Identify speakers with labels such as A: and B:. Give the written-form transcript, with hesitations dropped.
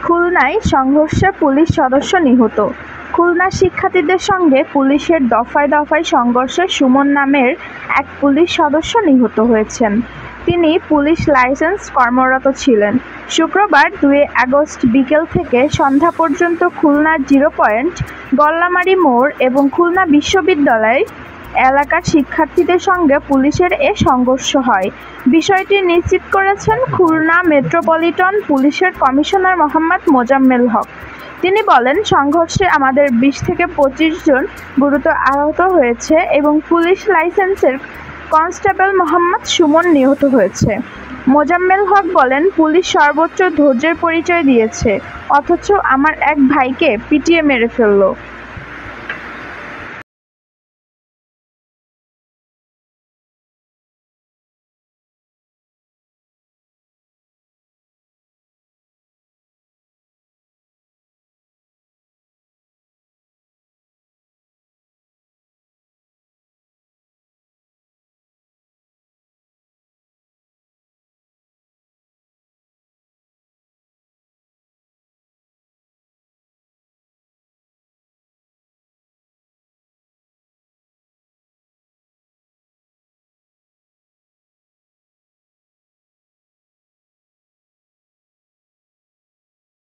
A: খুলনায় সংঘর্ষে পুলিশ সদস্য নিহত। খুলনার শিক্ষার্থীদের সঙ্গে পুলিশের দফায় দফায় সংঘর্ষে সুমন নামের এক পুলিশ সদস্য নিহত হয়েছেন। তিনি পুলিশ লাইসেন্স কর্মরত ছিলেন। শুক্রবার ২ আগস্ট বিকেল থেকে সন্ধ্যা পর্যন্ত খুলনার 0 পয়েন্ট, গল্লামারী মোড় এবং খুলনা বিশ্ববিদ্যালয় এলাকার শিক্ষার্থীদের সঙ্গে পুলিশের এ সংঘর্ষ হয়। বিষয়টি নিশ্চিত করেছেন খুলনা মেট্রোপলিটন পুলিশের কমিশনার মোহাম্মদ মোজাম্মেল হক। তিনি বলেন, সংঘর্ষে আমাদের ২০ থেকে ২৫ জন গুরুতর আহত হয়েছে এবং পুলিশ লাইসেন্সের কনস্টেবল মোহাম্মদ সুমন নিহত হয়েছে। মোজাম্মেল হক বলেন, পুলিশ সর্বোচ্চ ধৈর্যের পরিচয় দিয়েছে, অথচ আমার এক ভাইকে পিটিয়ে মেরে ফেলল।